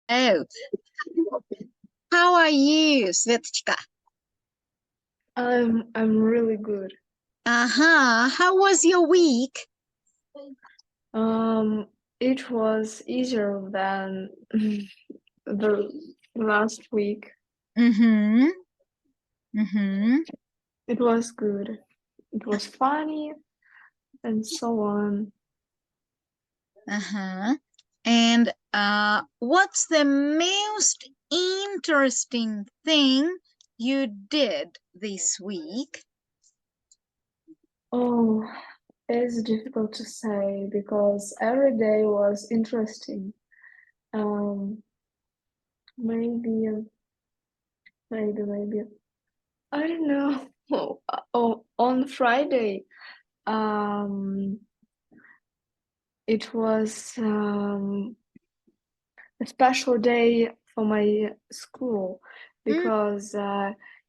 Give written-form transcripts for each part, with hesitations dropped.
Oh, how are you, Svetlika? I'm really good. How was your week? Um, it was easier than the last week. Mm-hmm. Mm-hmm. It was good. It was funny and so on. Uh-huh. And what's the most interesting thing you did this week? Oh, it's difficult to say because every day was interesting. Um, maybe, maybe. I don't know. Oh, on Friday, um, it was a special day for my school Mm, because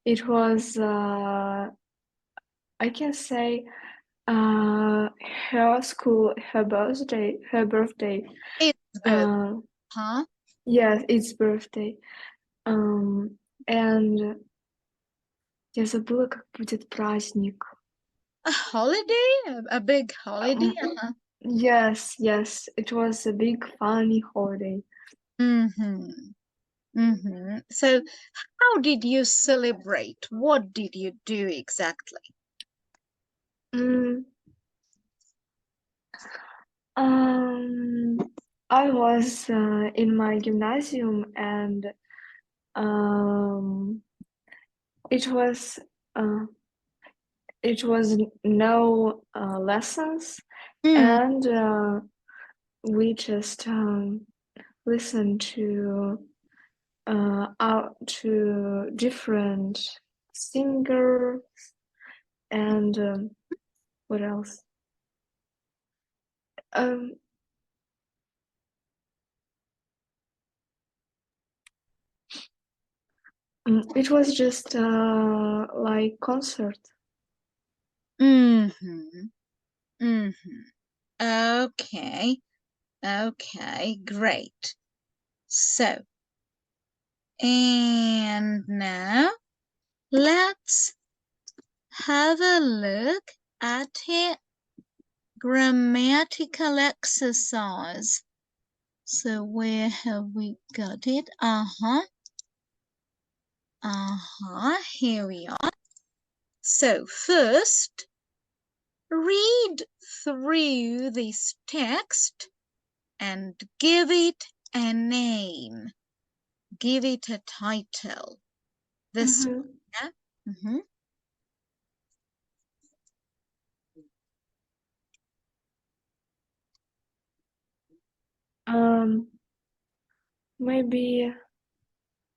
it was I can say her school her birthday. it's birth, uh, huh? yes, it's birthday. And я забыла, как будет праздник. A holiday? A big holiday? Um, yes, it was a big funny holiday. Mm-hmm. Mm-hmm. So, how did you celebrate? What did you do exactly? Mm, um, I was in my gymnasium and um, it was uh, it was no lessons, Mm, and we just listened to different singers and what else? Um, it was just like concert. mm-hmm. Mm-hmm. Okay. Okay, great. So, and now let's have a look at a grammatical exercise. So, where have we got it? Here we are. So, first, read through this text and give it a name. Give it a title. This, Mm-hmm. yeah? Mm-hmm. Um, maybe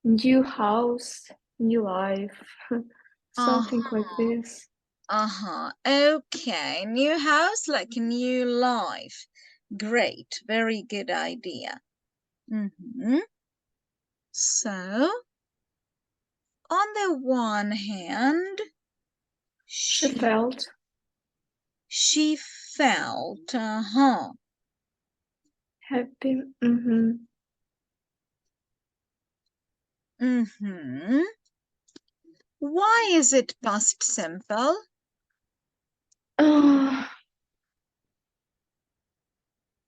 new house, new life, something like Uh-huh. this. Okay. New house like a new life. Great. Very good idea. Mm-hmm. So, on the one hand, She she felt. she felt, Happy. Mm-hmm. Mm-hmm. Why is it past simple? Uh,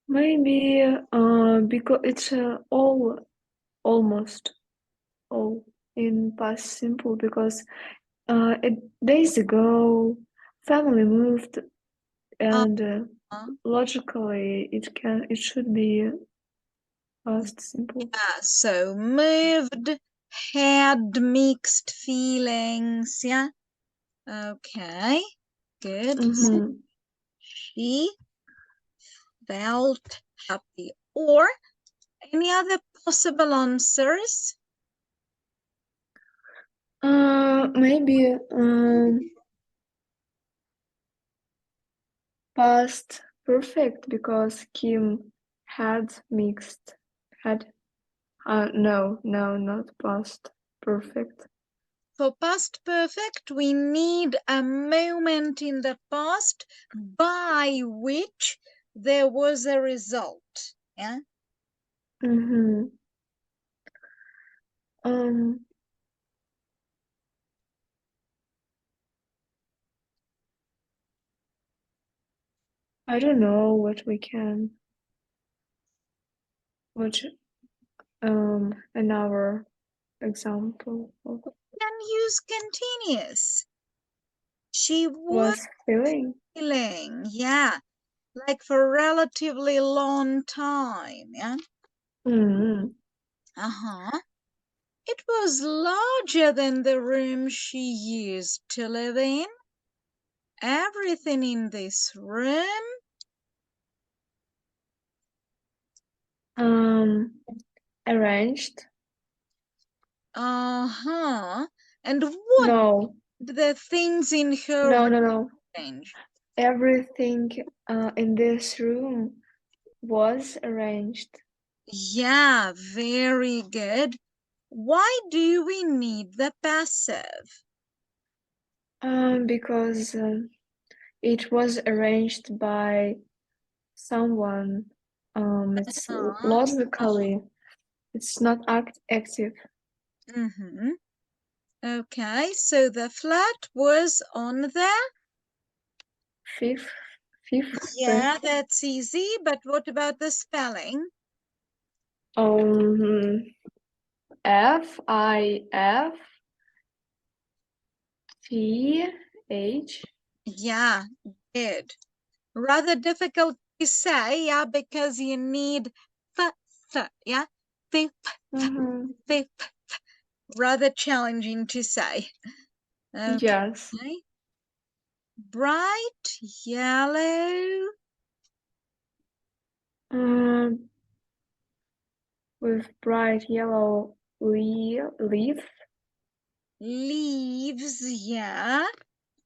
maybe because it's all almost all in past simple because days ago family moved and Uh, logically it should be past simple. yeah, so moved, had mixed feelings, yeah? Okay, good. So Mm-hmm. she felt happy. Or any other possible answers? Maybe past perfect because Kim had no, not past perfect. For past perfect, we need a moment in the past by which there was a result. Yeah. Mm-hmm. I don't know what another example of Can use continuous. She was was feeling. feeling, yeah, like for a relatively long time, yeah. Mm. Uh-huh. It was larger than the room she used to live in. Everything in this room, Arranged. uh-huh. And what No, the things in her no. range? Everything in this room was arranged. Yeah, very good. Why do we need the passive? Because it was arranged by someone. It's logically, it's not active. Mm-hmm. Okay, so the flat was on the... Fifth. Yeah, that's easy, but what about the spelling? FIFTH. Yeah, good. Rather difficult to say, yeah, because you need yeah, fifth, fifth. Rather challenging to say. Okay. Yes. Bright yellow. With bright yellow leaf. Leaves, yeah.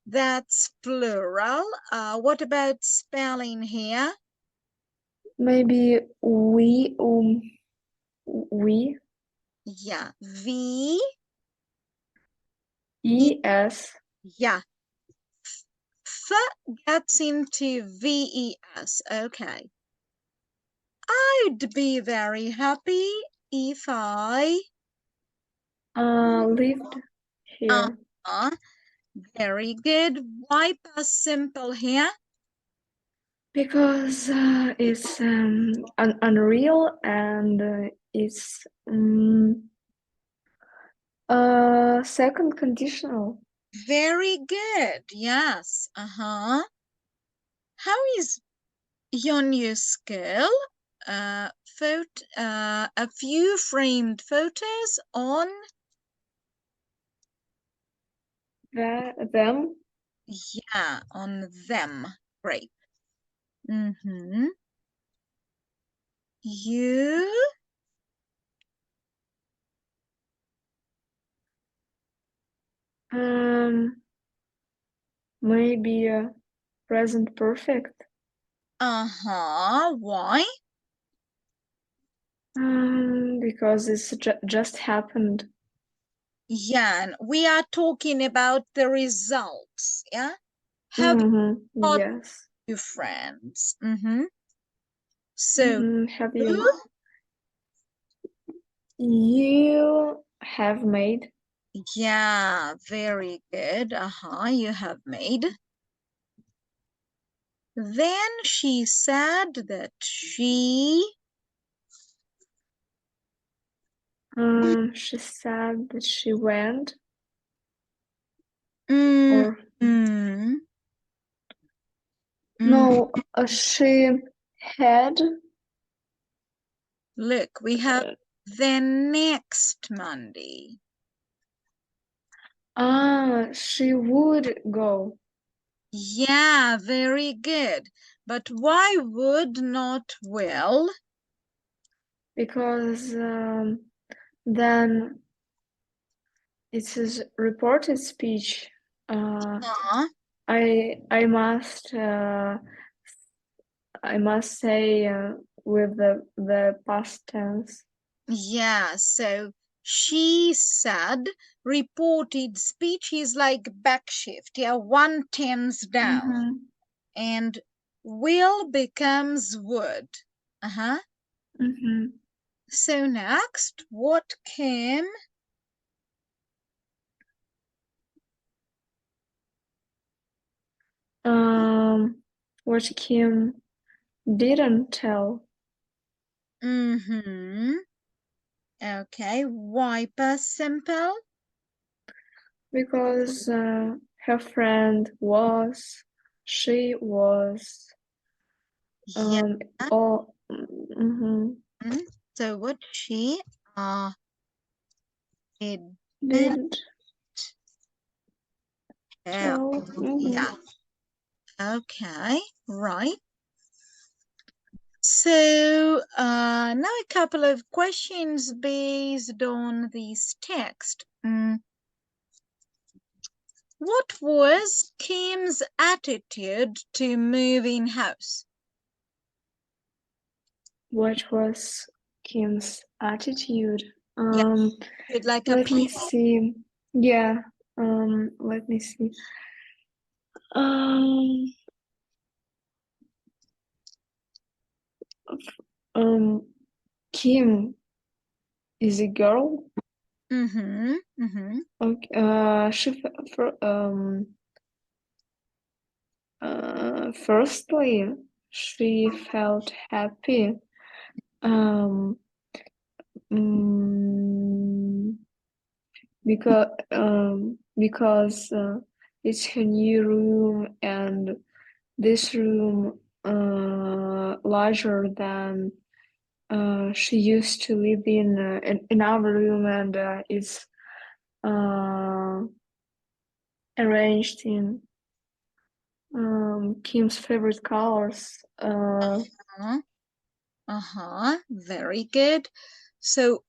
That's plural. What about spelling here? Maybe we. Yeah, V. ES. Yeah, F gets into VES. Okay. I'd be very happy if I Lived here. Very good. Why past simple here? Because it's unreal and it's second conditional. Very good. Yes. How is your new skill? A few framed photos on Them. yeah, on them. Great. Mm-hmm. You Maybe present perfect. why? Because it's just happened. Yeah, and we are talking about the results. Yeah. Have got Yes. you friends. So Have you have made? yeah, very good. You have made. Then she said that she said that she went mm, or mm, no, she had. Look, we have the next Monday. She would go. Yeah, very good. But why would not will? Because then it is reported speech. I must say with the past tense. Yeah, so she said reported speech is like backshift. Yeah, one tens down. And will becomes would. So next, what came? What Kim didn't tell. Mm-hmm. Okay, why past simple? Because her friend was, she was, Yeah. all. Mm-hmm. So what she did Didn't tell. tell. Mm-hmm. Yeah. Okay, right. So now a couple of questions based on this text. What was Kim's attitude to moving house? What was Kim's attitude? Yeah, it like a Let me see. Yeah, let me see. Um, Kim is a girl. Mm-hmm. Mm-hmm. Okay. Firstly, she felt happy. Um, mm, because it's her new room, and this room larger than she used to live in our room, and it's uh, arranged in Kim's favorite colors. Uh-huh. Very good. So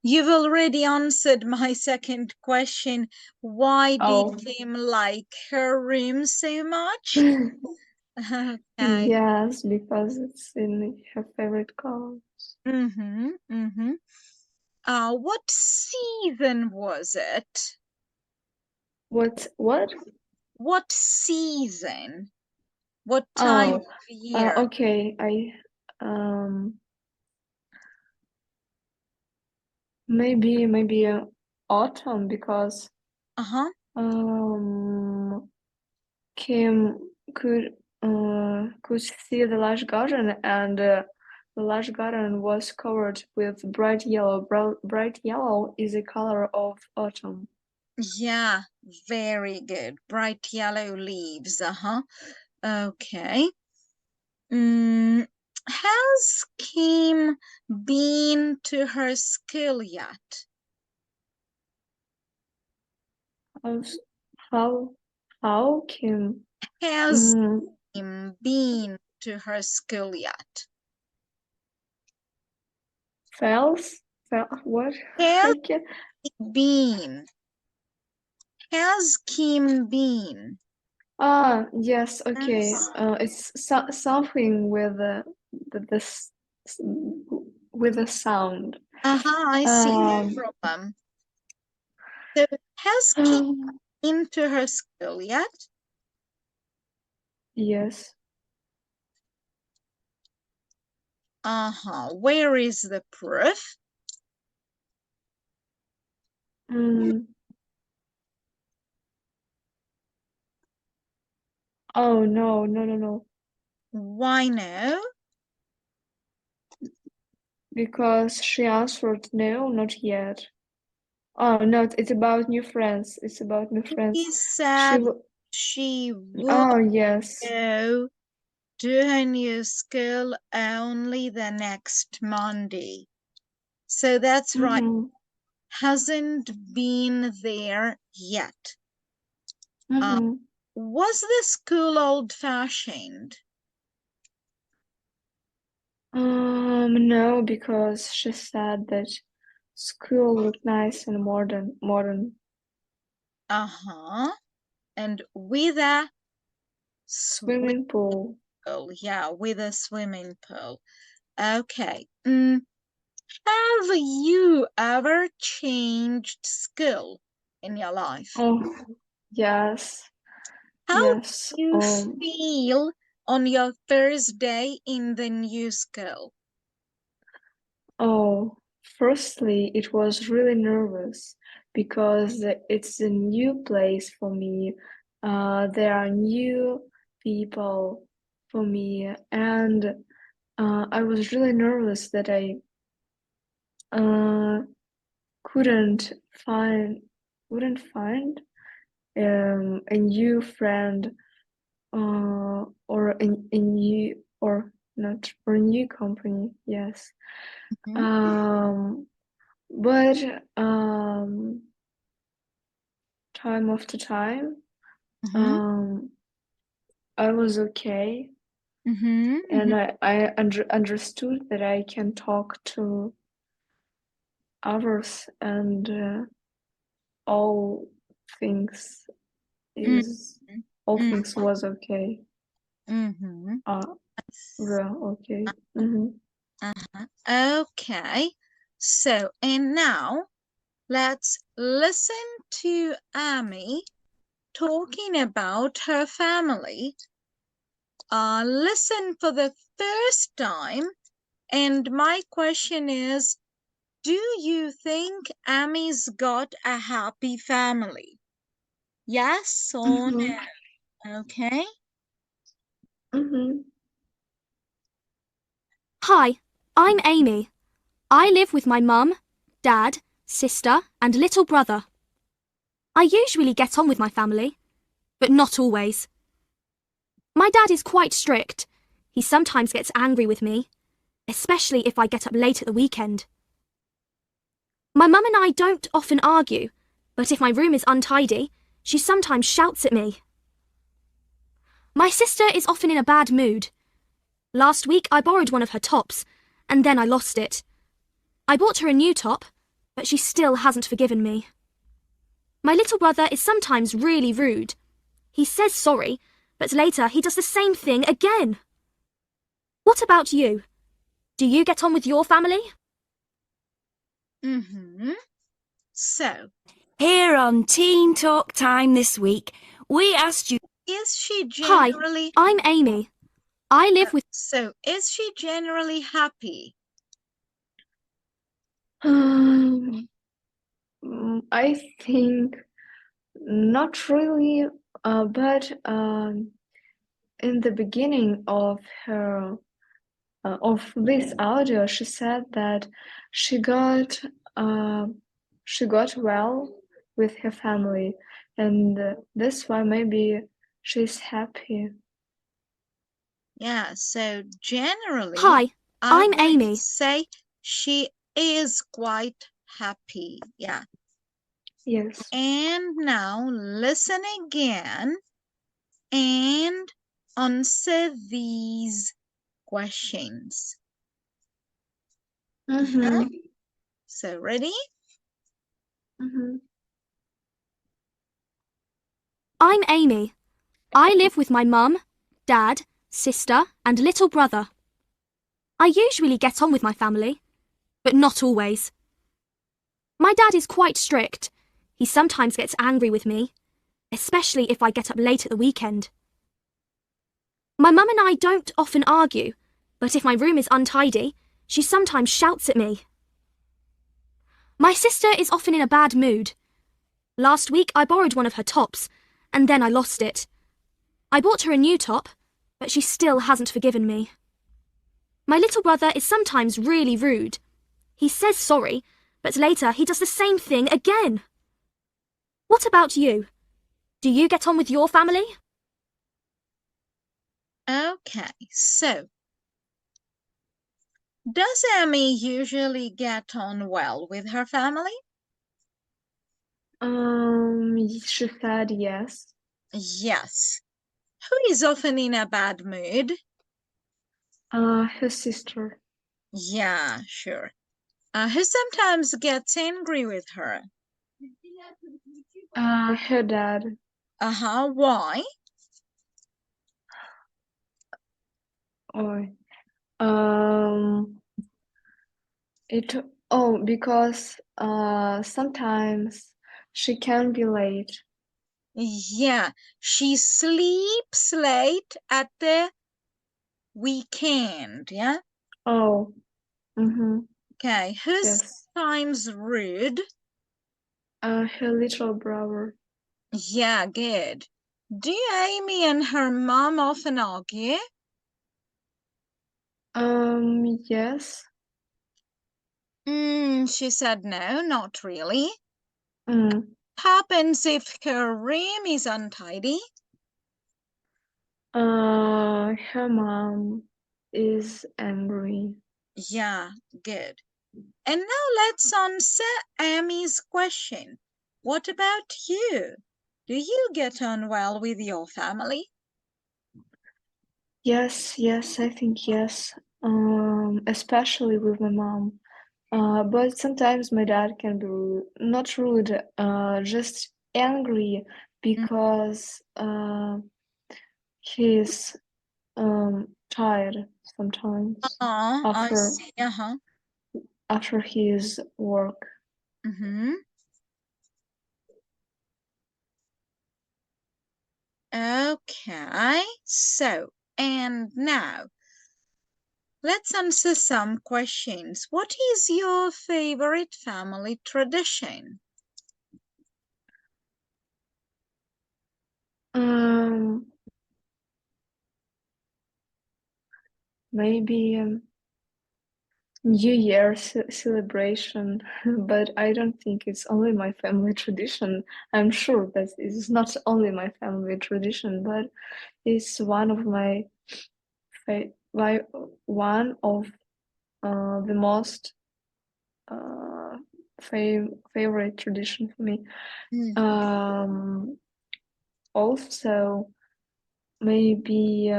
you've already answered my second question. Why did Kim like her room so much? Okay. Yes, because it's in her favorite color. Mm-hmm. Mm-hmm. What season was it? What? What season? What time of year? Okay. Um maybe autumn, because Uh-huh. Kim could see the large garden, and the large garden was covered with bright yellow. Bright yellow is the color of autumn. Yeah, very good. Bright yellow leaves. Uh-huh. Okay. Has Kim been to her school yet? How's- How Kim? Has Mm, Kim been to her school yet? What? Has I can. been. Has Kim been? Yes. Okay. It's something with the with the sound. I see. No problem. So has Kim been to her school yet? Yes. Where is the proof? Mm. Oh, no. Why no? Because she answered no, not yet. Oh, no, it's about new friends. It's about new friends. She said she would Oh, yes. go to her new school only the next Monday. So that's right. Mm-hmm. Hasn't been there yet. Mm-hmm. Was the school old-fashioned? No, because she said that school looked nice and modern. And with a Swimming pool. pool. Yeah, with a swimming pool. Okay. Have you ever changed school in your life? Oh, yes. How Yes. do you feel on your first day in the new school? Oh, firstly, it was really nervous because it's a new place for me. there are new people for me, and I was really nervous that I wouldn't find a new friend or a new or not or a new company. Yes. Mhm. But time after time, Mhm. I was okay, Mhm. and Mhm. I understood that I can talk to others, and all things is all Mhm. things was okay. Mhm. Well, okay. Mm-hmm. Okay. So, and now let's listen to Amy talking about her family. Listen for the first time. And my question is, do you think Amy's got a happy family? Yes or Mm-hmm. no? Okay. Mm-hmm. Hi, I'm Amy. I live with my mum, dad, sister, and little brother. I usually get on with my family, but not always. My dad is quite strict. He sometimes gets angry with me, especially if I get up late at the weekend. My mum and I don't often argue, but if my room is untidy, she sometimes shouts at me. My sister is often in a bad mood. Last week I borrowed one of her tops, and then I lost it. I bought her a new top, but she still hasn't forgiven me. My little brother is sometimes really rude. He says sorry, but later he does the same thing again. What about you? Do you get on with your family? So, Here on Teen Talk Time this week, we asked you. is she Hi, generally I'm Amy. I live with... is she generally happy? I think not really, but in the beginning of her of this audio, she said that she got well with her family, and that's why maybe she's happy. Yeah, so generally, Hi, I I'm would Amy. say she is quite happy. Yeah. Yes. And now listen again and answer these questions. Mm-hmm. So, ready? Mm-hmm. I'm Amy. I live with my mum, dad, sister, and little brother. I usually get on with my family, but not always. My dad is quite strict. He sometimes gets angry with me, especially if I get up late at the weekend. My mum and I don't often argue, but if my room is untidy, she sometimes shouts at me. My sister is often in a bad mood. Last week I borrowed one of her tops, and then I lost it. I bought her a new top, but she still hasn't forgiven me. My little brother is sometimes really rude. He says sorry, but later he does the same thing again. What about you? Do you get on with your family? Okay, so does Amy usually get on well with her family? She said yes. Yes. Who is often in a bad mood? Her sister. Yeah, sure. Who sometimes gets angry with her? Her dad. Why? Or because sometimes she can be late. Yeah, she sleeps late at the weekend, yeah? Oh. Mm-hmm. Okay, who's Yes. sometimes rude? Her little brother. Yeah, good. Do Amy and her mom often argue? Yes. She said no, not really. Mm. Happens if her room is untidy? Her mom is angry. Yeah, good. And now let's answer Amy's question. What about you? Do you get on well with your family? Yes, I think yes. Especially with my mom. But sometimes my dad can be not rude, just angry because he's tired sometimes I after see. after his work. Okay, so, and now, let's answer some questions. What is your favorite family tradition? Maybe New Year celebration, but I don't think it's only my family tradition. I'm sure that it's not only my family tradition, but it's one of my one of the most favorite tradition for me. Also, maybe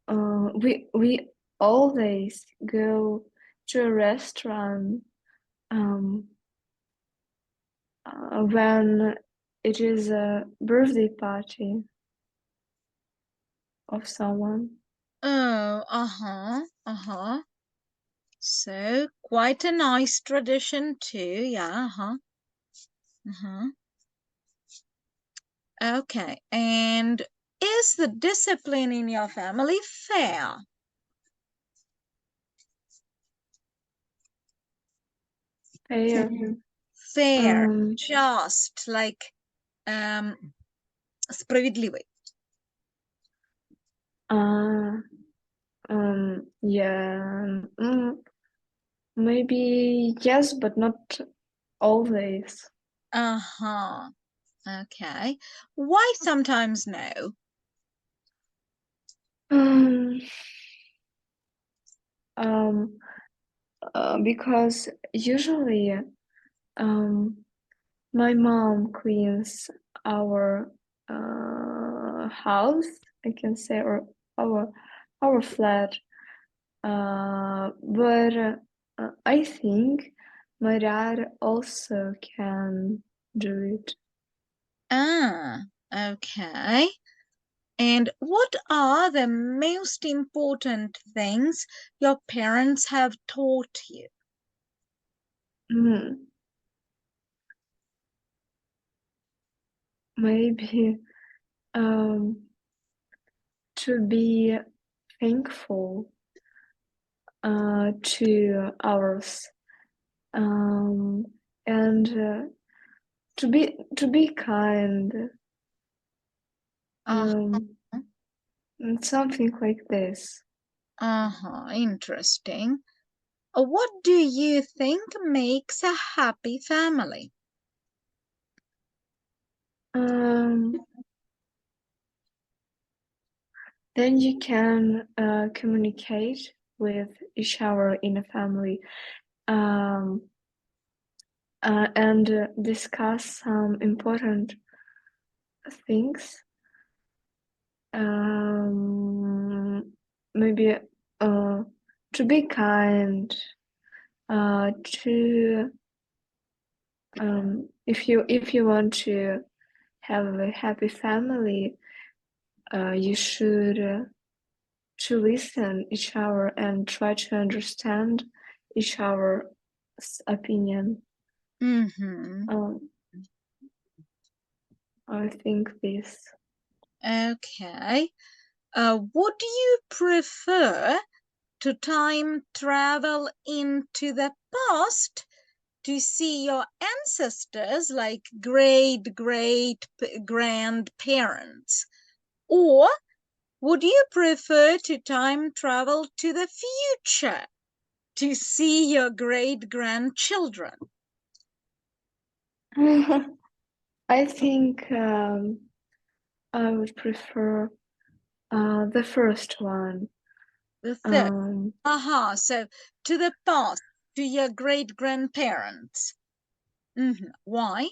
we always go to a restaurant when it is a birthday party of someone. Oh, So, quite a nice tradition too, yeah, Okay, and is the discipline in your family fair? Fair. Fair, just like справедливый. Yeah. Maybe yes, but not always. Okay. Why sometimes no? Because usually my mom cleans our house, I can say, or our flat. But I think my dad also can do it. Okay. And what are the most important things your parents have taught you? Maybe to be thankful to ours, and to be kind, and something like this. Interesting. What do you think makes a happy family? Then you can communicate with each other in a family, and discuss some important things. Maybe to be kind, to if you want to have a happy family, you should to listen each other and try to understand each other's opinion. I think this. Okay. Would you prefer to time travel into the past to see your ancestors, like great grandparents, Or would you prefer to time travel to the future to see your great-grandchildren? I think I would prefer the first one. The third. Um, So to the past, to your great-grandparents. Why?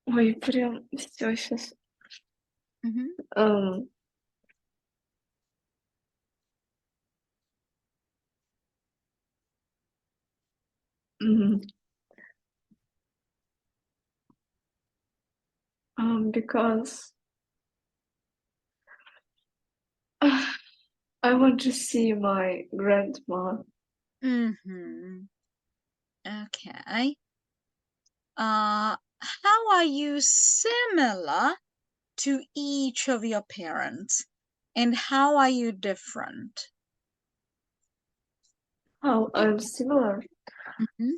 ой, прям все сейчас. Mhm. Because I want to see my grandma. Okay. How are you similar to each of your parents? And how are you different? How I'm similar. Mhm.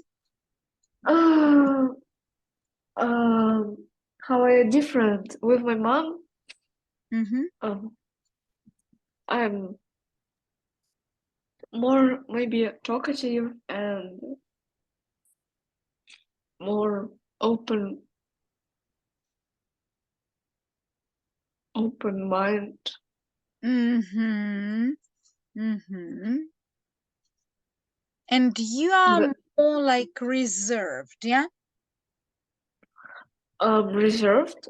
How are you different with my mom? Mhm. I'm more maybe talkative and more open mind. Mhm. Mhm. And you are But more like reserved, yeah? reserved.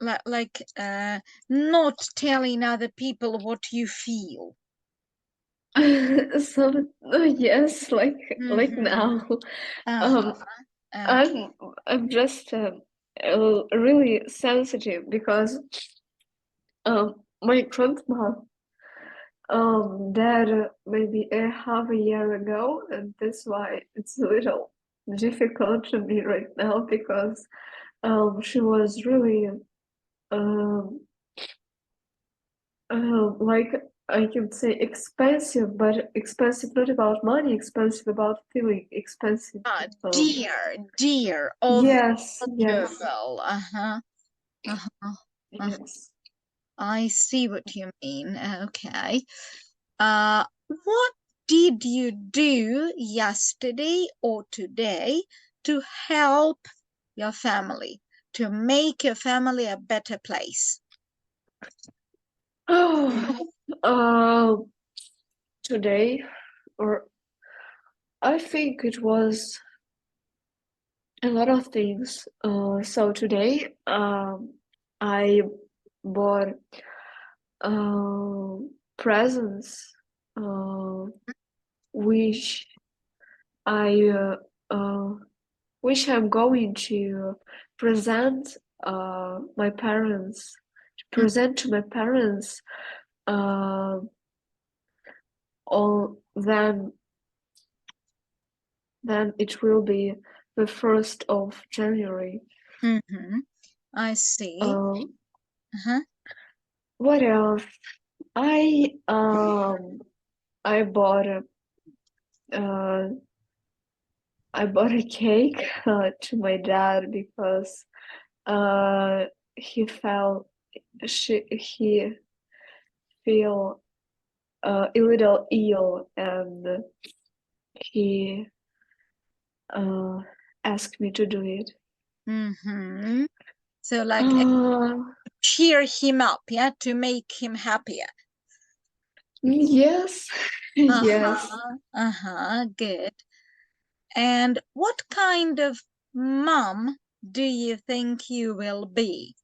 Like not telling other people what you feel. So yes, like Mhm. now. Uh-huh. Okay. I'm just really sensitive because my grandma died maybe a half a year ago, and that's why it's a little difficult to me right now because she was really um, like I can say expensive, but expensive not about money, expensive about feeling expensive. Dear, Yes, yes, valuable. Uh-huh. Uh-huh. Uh-huh. yes. I see what you mean. Okay. What did you do yesterday or today to help your family, to make your family a better place? Oh, today, or I think it was a lot of things. So today, I bought presents, which I which I'm going to present my parents, present to my parents, all then it will be the 1st of January. I see. Uh-huh. What else? I bought a cake to my dad because he felt he feel a little ill and he asked me to do it. So like cheer him up, yeah, to make him happier. Yes, yes. Good. And what kind of mom do you think you will be?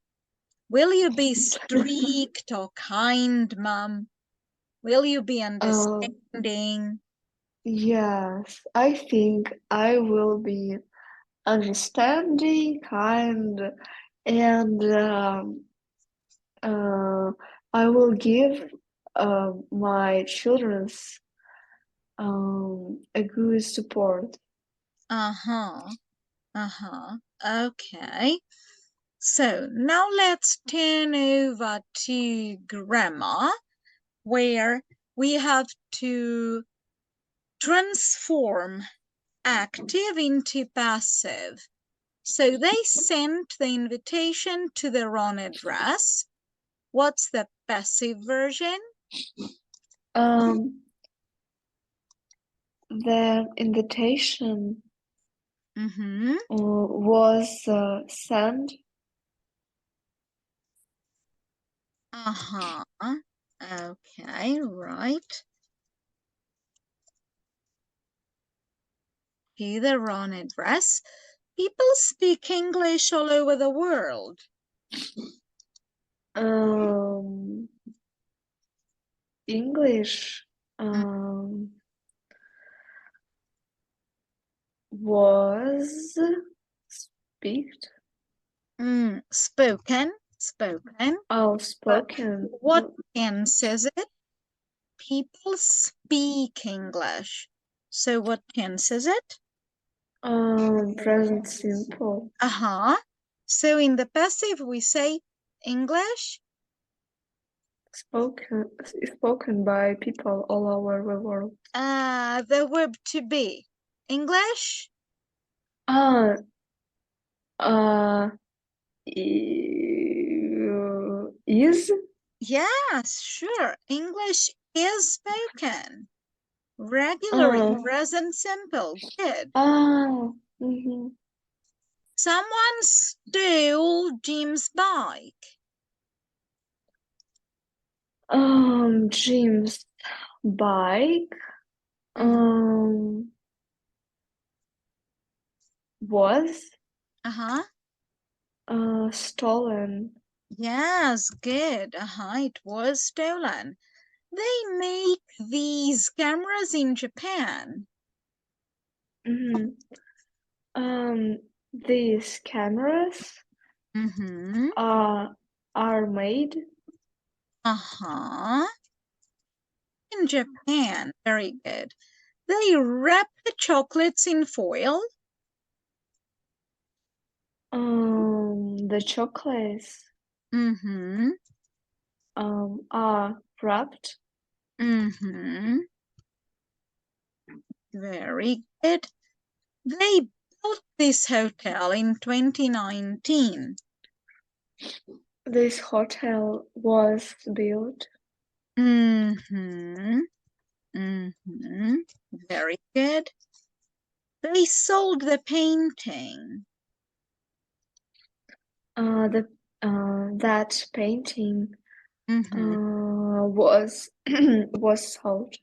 Will you be strict or kind mom? Will you be understanding? Yes, I think I will be understanding, kind, and I will give my children's a good support. Okay. So now let's turn over to grammar, where we have to transform active into passive. So they sent the invitation to the wrong address. What's the passive version? The invitation Mm-hmm. was sent. Uh-huh. Okay, right. To the wrong address. People speak English all over the world. English was Spoken. Oh, spoken. What tense is it? People speak English. So what tense is it? Present simple. Uh-huh. So in the passive we say English. Spoken by people all over the world. The verb to be. English? Is? Yes, sure. English is spoken. Regular in present simple. Good. Mm-hmm. Someone stole Jim's bike. Jim's bike was stolen. Yes, good. It was stolen. They make these cameras in Japan. These cameras are made in Japan. Very good. They wrap the chocolates in foil. The chocolates are wrapped. Very good. They built this hotel in 2019. This hotel was built. Very good. They sold the painting. That painting was sold.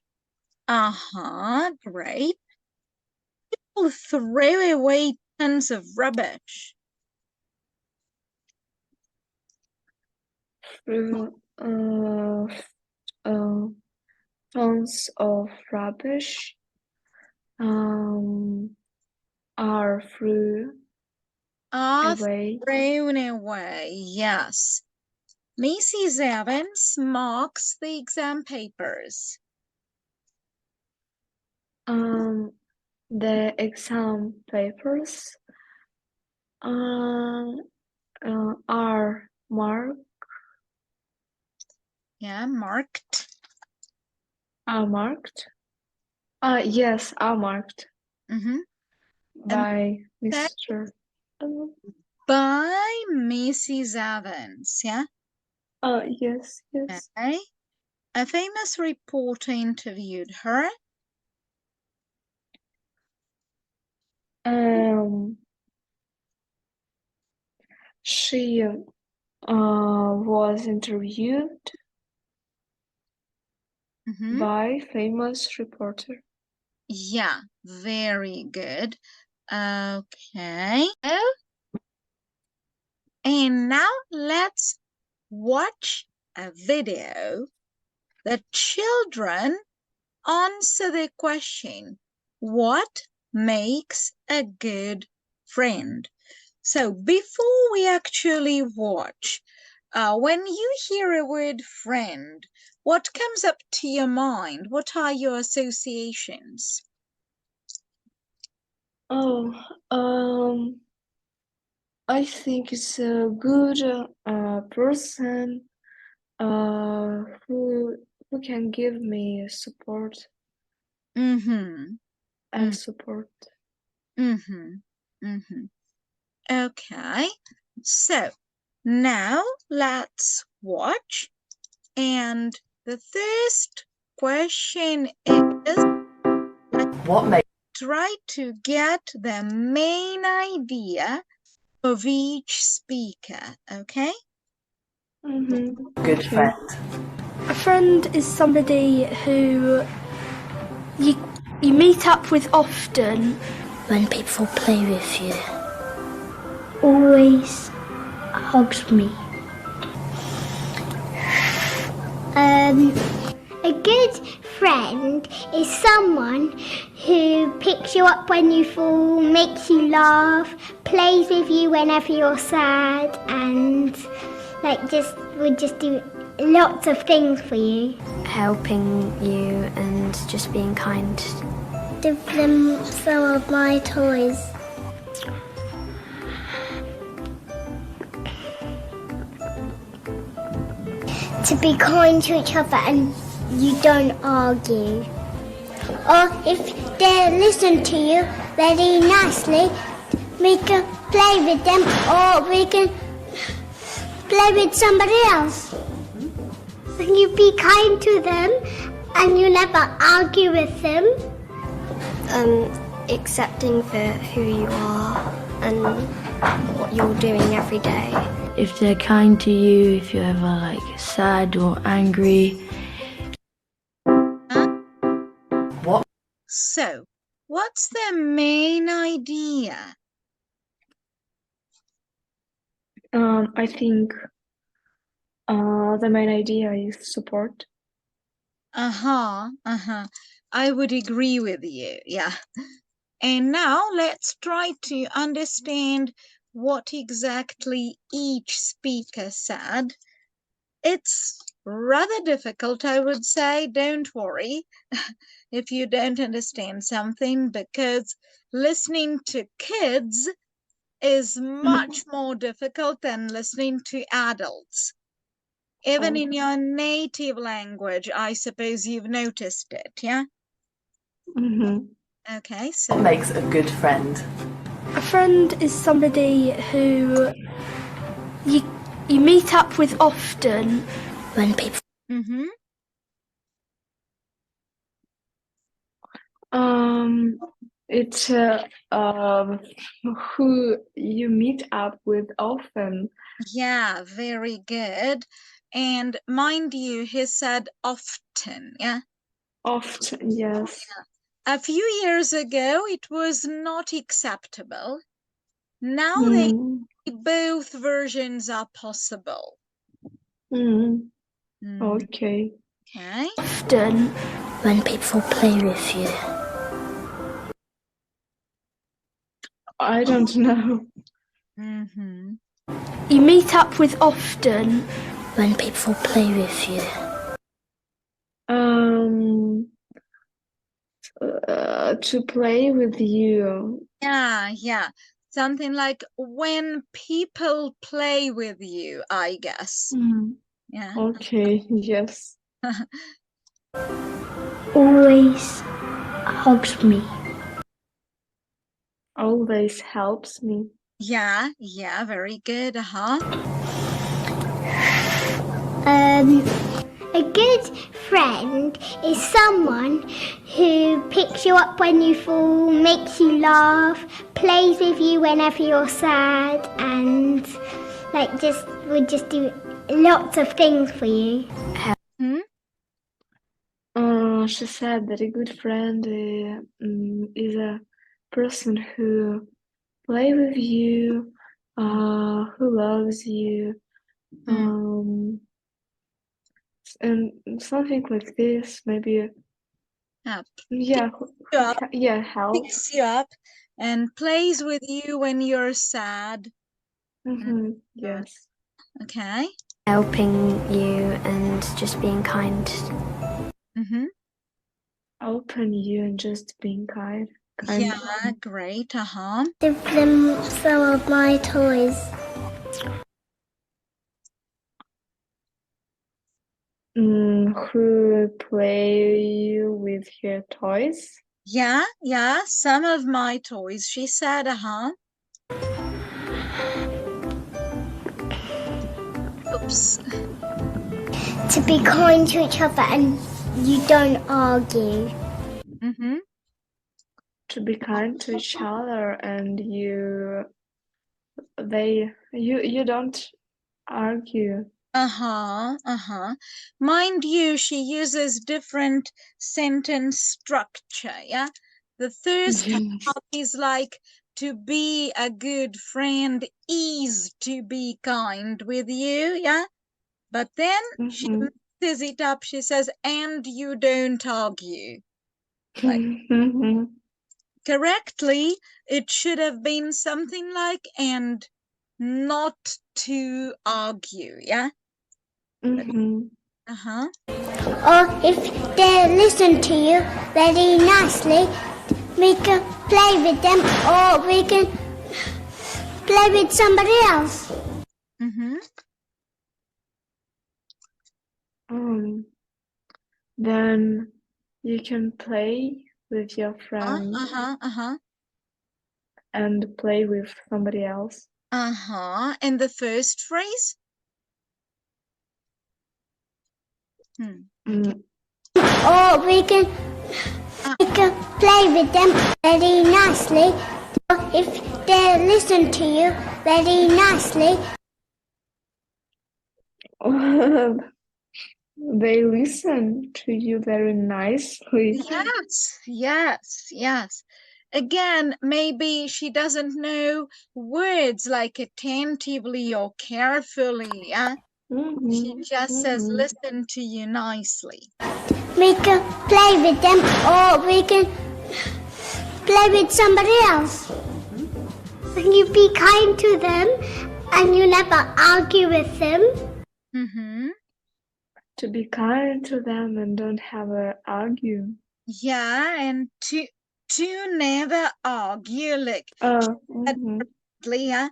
Great. People throw away tons of rubbish. Tons of rubbish are thrown away. Thrown away, yes. Mrs. Evans marks the exam papers. The exam papers are marked. Yeah, marked. Are marked. Yes, are marked. By Mr. By Mrs. Evans, yeah? Yes. Okay. A famous reporter interviewed her. She was interviewed by famous reporter. Yeah, very good. Okay. And now let's watch a video. The children answer the question, what makes a good friend? So before we actually watch, when you hear a word friend, what comes up to your mind? What are your associations? I think it's a good person who can give me support. Support. Mm-hmm. Mm-hmm. Okay. So now let's watch. And the first question is, What makes try to get the main idea of each speaker, okay? Mm-hmm. a good Okay. friend? A friend is somebody who you meet up with often. When people play with you, always hugs me. A good friend is someone who picks you up when you fall, makes you laugh, plays with you whenever you're sad, and would just do lots of things for you. Helping you and just being kind. Give them some of my toys. To be kind to each other and you don't argue. Or if they listen to you very nicely, we can play with them or we can play with somebody else. And you be kind to them and you never argue with them. Accepting for who you are and what you're doing every day. If they're kind to you, if you're ever sad or angry. So, what's the main idea? I think the main idea is support. I would agree with you, yeah. And now let's try to understand what exactly each speaker said. It's rather difficult, I would say. Don't worry if you don't understand something, because listening to kids is much more difficult than listening to adults. Even in your native language, I suppose you've noticed it, yeah? Mm-hmm. Okay, What so makes a good friend? A friend is somebody who you meet up with often. When people mm-hmm. It's who you meet up with often. Yeah, very good. And mind you, he said often, yeah? Often, yes. A few years ago, it was not acceptable. Now both versions are possible. Mm. Mm, Okay. okay. Often. when people play with you. I don't know. Mm-hmm. You meet up with often. When people play with you. To play with you. Yeah. Something like when people play with you, I guess. Mm. Yeah. Okay, yes. Always hugs me. Always helps me. Yeah, very good. A good friend is someone who picks you up when you fall, makes you laugh, plays with you whenever you're sad, and would just do lots of things for you. She said that a good friend is a person who plays with you, who loves you, and something like this, maybe. Yeah, help. Picks you up and plays with you when you're sad. Mm-hmm. Yes. Okay. Helping you and just being kind. Mm-hmm. Open you and just being kind. Yeah, great. Give them some of my toys. Who play with her toys? Yeah, some of my toys, she said, Oops. To be kind to each other and you don't argue. Mm-hmm. To be kind to each other and you don't argue. Mind you, she uses different sentence structure, yeah? The first Yes. half is like, to be a good friend is to be kind with you, yeah? But then she Mhm. mixes it up. She says, and you don't argue. Like, Mhm. correctly, it should have been something like, and not to argue, yeah? Mhm. Or if they listen to you very nicely, we can play with them or we can play with somebody else. Mm-hmm. Then you can play with your friends and play with somebody else. And the first phrase? Mm. Or we can play with them very nicely. Or if they listen to you very nicely, They listen to you very nicely. Yes. Again, maybe she doesn't know words like attentively or carefully, yeah? She just says, listen to you nicely. we can play with them or we can play with somebody else. And you be kind to them and you never argue with them. Mm-hmm. To be kind to them and don't have a argue. Yeah, and to never argue, like, yeah?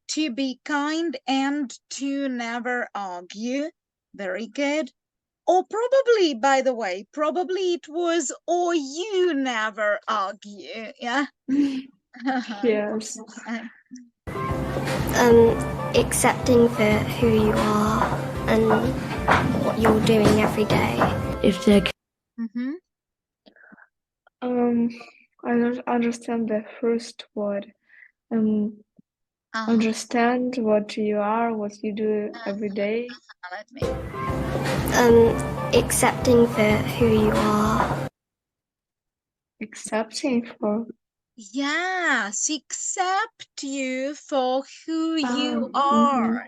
To be kind and to never argue. Very good. Or probably, by the way, probably it was, or you never argue, yeah? Yes. Accepting for who you are and what you're doing every day. If they're Mm-hmm. I don't understand the first word. Understand what you are, what you do every day. Let me. Accepting for who you are. Accepting for. Yes, accept you for who you are.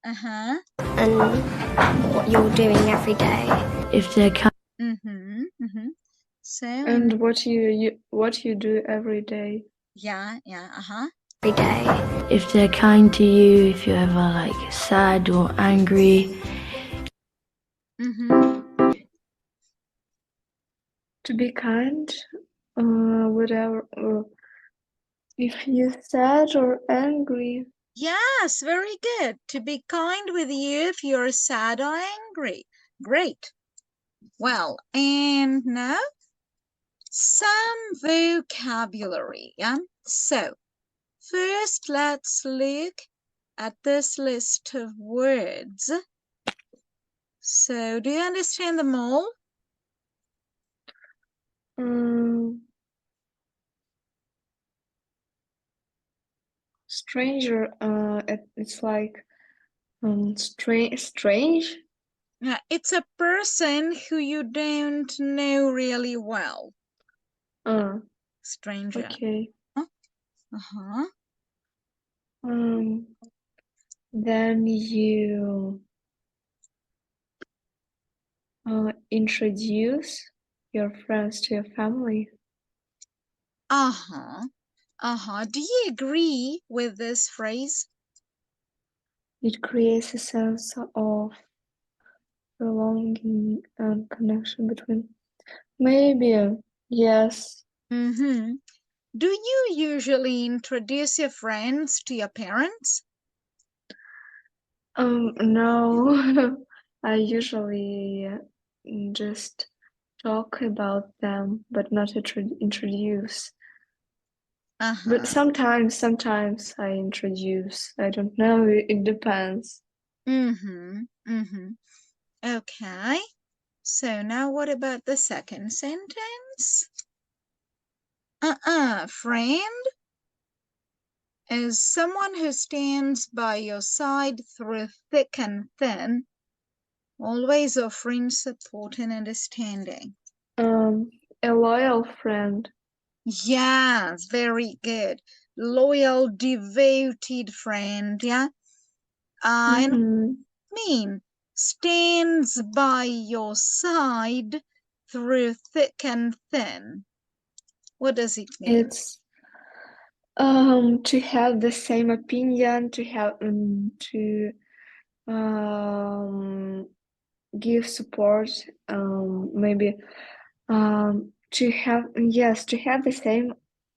And what you're doing every day. if they're kind So And what you do every day. Every day. if they're kind to you, if you're ever like sad or angry. To be kind, whatever. If you're sad or angry. Yes, very good. To be kind with you if you're sad or angry. Great. Well, and now some vocabulary. Yeah. So first, let's look at this list of words. So, do you understand them all? Stranger, it's like strange. Yeah, it's a person who you don't know really well. Stranger. Okay. Then you introduce your friends to your family. Do you agree with this phrase? It creates a sense of belonging and connection between. Maybe, yes. Do you usually introduce your friends to your parents? No. I usually just talk about them, but not introduce. Uh-huh. But sometimes I introduce. I don't know. It depends. Okay. So now what about the second sentence? Friend is someone who stands by your side through thick and thin, always offering support and understanding. A loyal friend. Yes, very good. Loyal, devoted friend, yeah? And mean stands by your side through thick and thin. What does it mean? It's to have the same opinion, to have to give support, maybe to have the same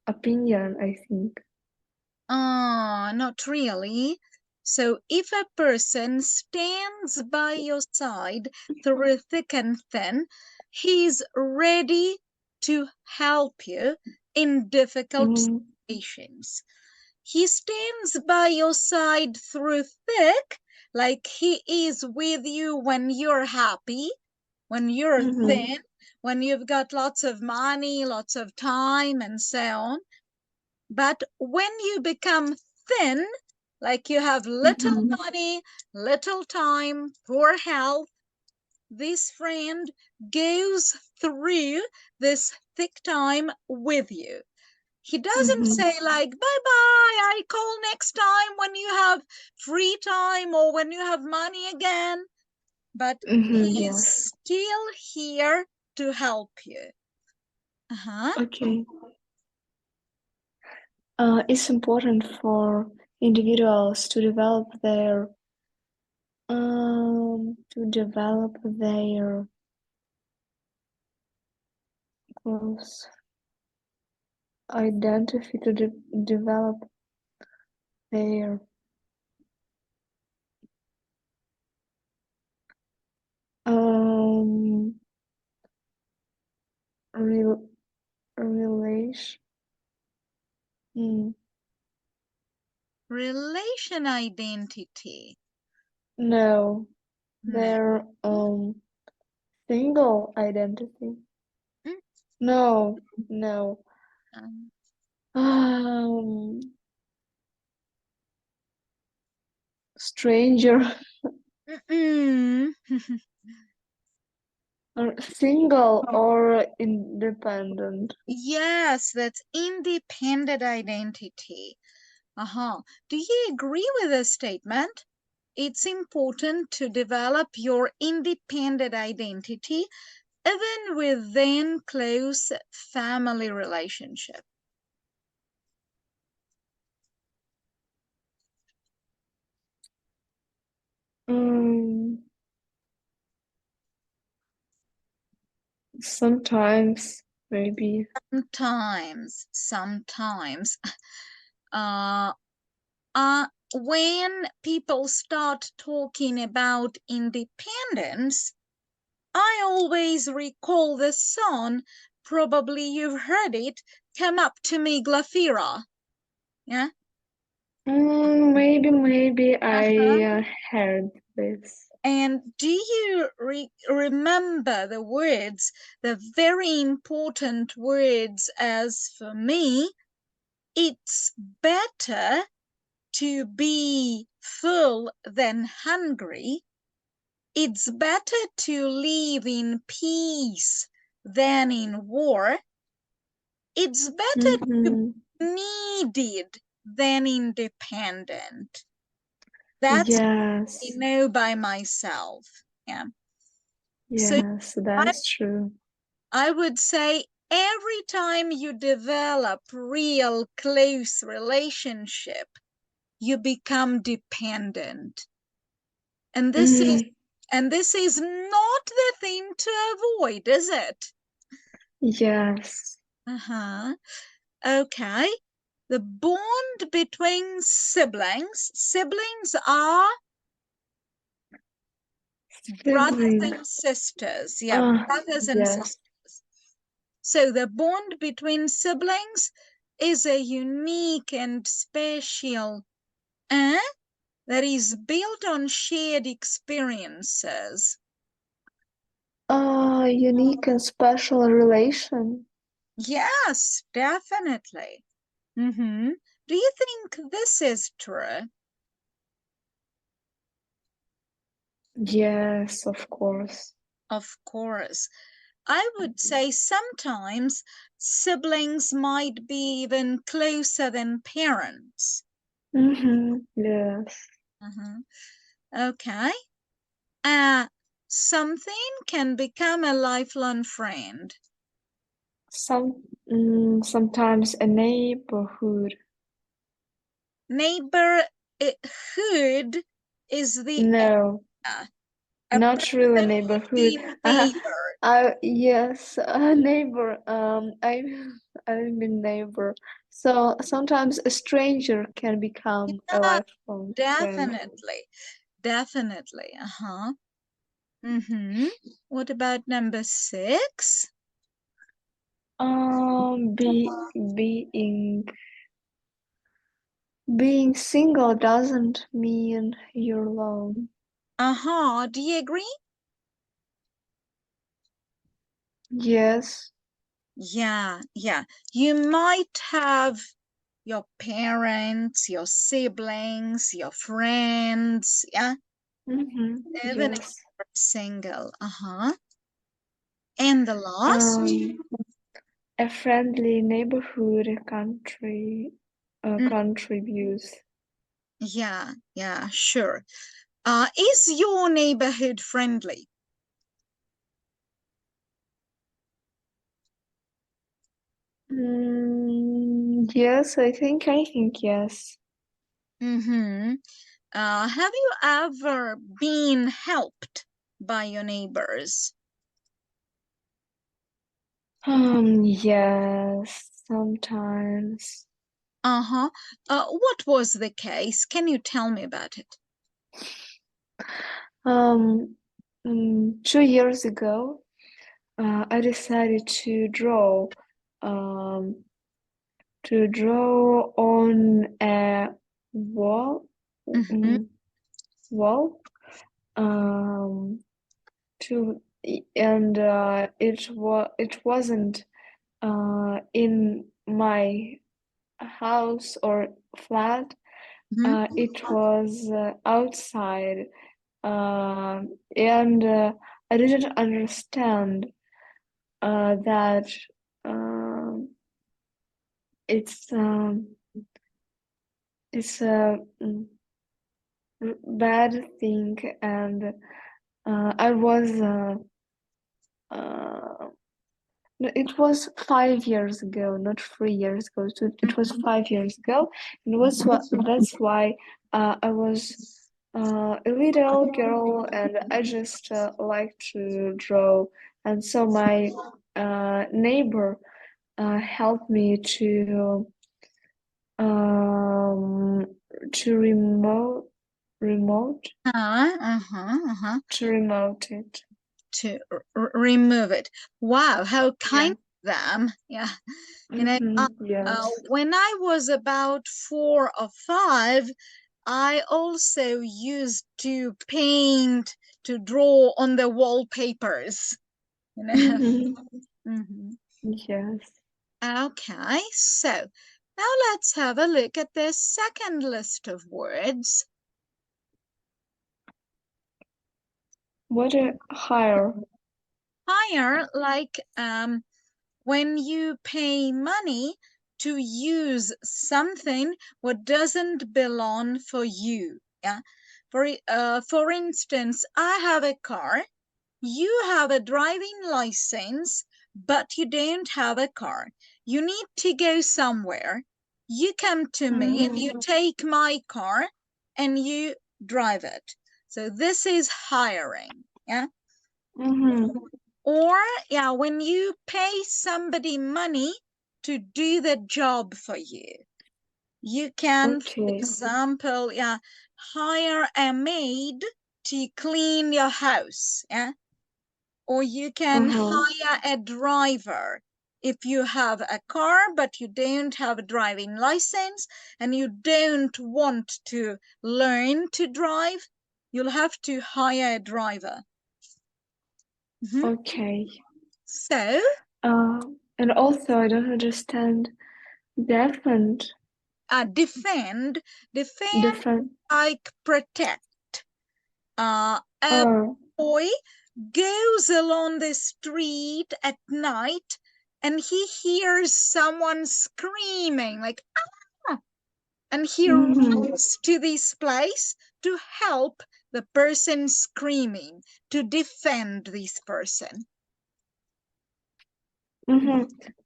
opinion, I think. Not really. So if a person stands by your side through thick and thin, he's ready to help you in difficult situations. He stands by your side through thick, like he is with you when you're happy, when you're thin, when you've got lots of money, lots of time, and so on. But when you become thin, like you have little money, little time, poor health, this friend goes through this thick time with you. He doesn't say like, bye-bye, I call next time when you have free time or when you have money again. But he's still here to help you. Okay. It's important for individuals to develop their close identity, to develop their relation. Relation identity. No, their single identity. No. Stranger. Or single or independent. Yes, that's independent identity. Do you agree with this statement? It's important to develop your independent identity even within close family relationship. Sometimes, maybe. Sometimes. When people start talking about independence, I always recall the song, probably you've heard it, Come Up to Me, Glafira. Yeah? Maybe I heard this. And do you remember the words, the very important words? As for me, it's better to be full than hungry. It's better to live in peace than in war. It's better to be needed than independent. That's what I know by myself. Yeah. Yes, that's true. I would say every time you develop real close relationship, you become dependent. And this is not the thing to avoid, is it? Yes. Okay. The bond between siblings. Siblings are brothers and sisters. Yeah, brothers and sisters. So the bond between siblings is a unique and special that is built on shared experiences. Unique and special relation. Yes, definitely. Do you think this is true? Yes, of course. Of course. I would say sometimes siblings might be even closer than parents. Yes. Okay. Something can become a lifelong friend. Sometimes a neighborhood. Neighborhood is the No, not really neighborhood. neighbor. Yes, a neighbor. I mean neighbor. So sometimes a stranger can become a Yeah, lifelong friend. definitely. What about number 6? Being single doesn't mean you're alone. Do you agree? Yes. Yeah. You might have your parents, your siblings, your friends, yeah, even if Yes. you're single. And the last? A friendly neighborhood contributes. Yeah, sure. Is your neighborhood friendly? Yes, I think yes. Have you ever been helped by your neighbors? Yes, sometimes. What was the case? Can you tell me about it? 2 years ago, I decided to draw on a wall. Wall. To and it wasn't in my house or flat. It was outside, and I didn't understand that it's a bad thing, and I was no, it was 5 years ago, not 3 years ago. So it was 5 years ago, and that's why I was a little girl, and I just like to draw, and so my neighbor helped me um, to remote to remote it. To remove it. Wow, how kind of them. Yeah. Yes. When I was about 4 or 5, I also used to paint, to draw on the wallpapers. Yes. Okay, so now let's have a look at the second list of words. What a hire? Hire, like when you pay money to use something what doesn't belong for you. Yeah. For instance, I have a car, you have a driving license, but you don't have a car. You need to go somewhere. You come to me, you take my car, and you drive it. So this is hiring. Yeah. Or, yeah, when you pay somebody money to do the job for you, you can, for example, yeah, hire a maid to clean your house, yeah? Or you can hire a driver if you have a car but you don't have a driving license and you don't want to learn to drive, you'll have to hire a driver. Okay. So, And also, I don't understand defend. defend Defend. like protect. A Oh. boy goes along the street at night and he hears someone screaming like, ah! And he runs to this place to help the person screaming, to defend this person.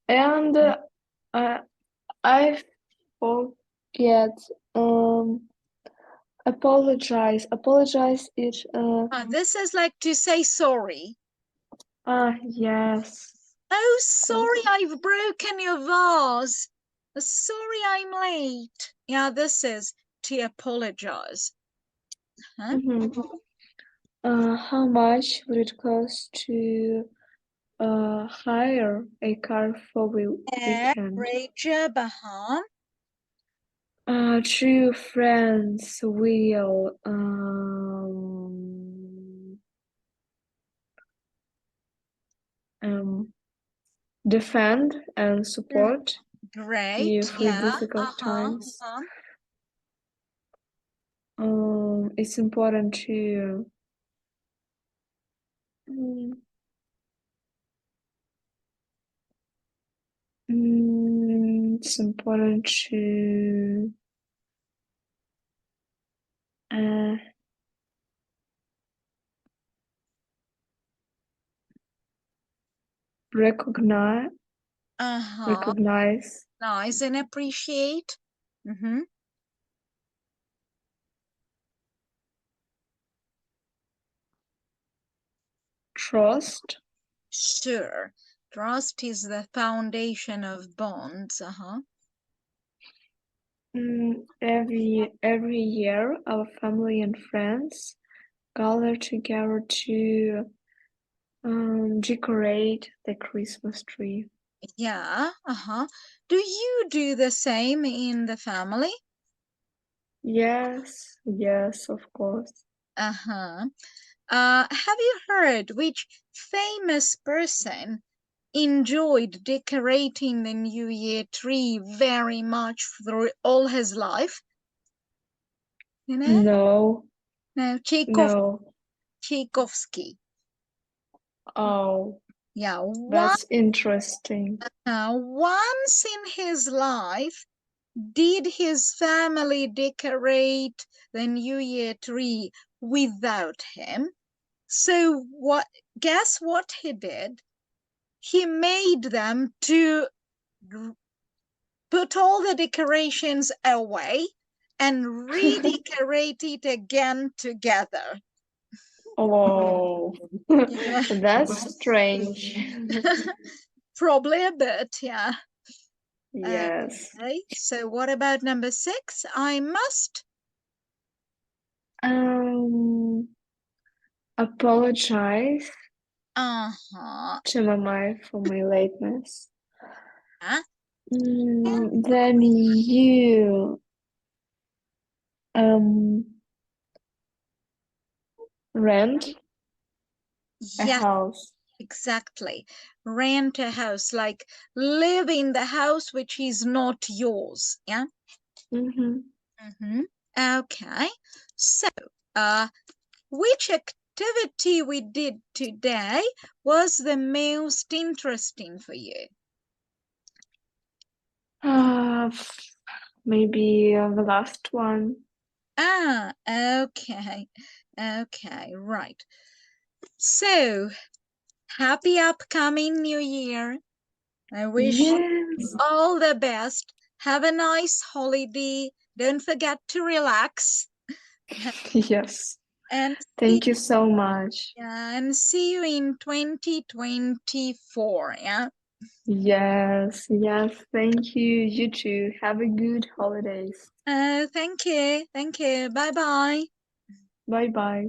And I forget apologize. Apologize is This is like to say sorry. Yes. Oh, sorry, I've broken your vase. Sorry, I'm late. Yeah, this is to apologize. How much would it cost to hire a car for weekend? Great job, Two friends will defend and support Great. you through Yeah. difficult times. It's important to it's important to recognize Nice and appreciate. trust. Sure. Trust is the foundation of bonds. Every year, our family and friends gather together to decorate the Christmas tree. Yeah. Do you do the same in the family? Yes, of course. Have you heard which famous person enjoyed decorating the New Year tree very much through all his life? You know? No. Tchaikovsky. Oh. Yeah. That's interesting. Once in his life, did his family decorate the New Year tree without him? So guess what he did? He made them to put all the decorations away and redecorate it again together. Oh, that's strange. Probably a bit, yeah. Yes. Okay, so what about number 6? I must apologize to Mama for my lateness. Then you rent a house. Exactly. Rent a house, like live in the house which is not yours. Yeah. Okay. So, which activity we did today was the most interesting for you? Maybe the last one. Okay. Okay, right. So, happy upcoming New Year. I wish you all the best. Have a nice holiday. Don't forget to relax. Yes. And thank you so much. Yeah, and see you in 2024. Yeah. Yes. Thank you. You too. Have a good holidays. Thank you. Bye bye. Bye bye.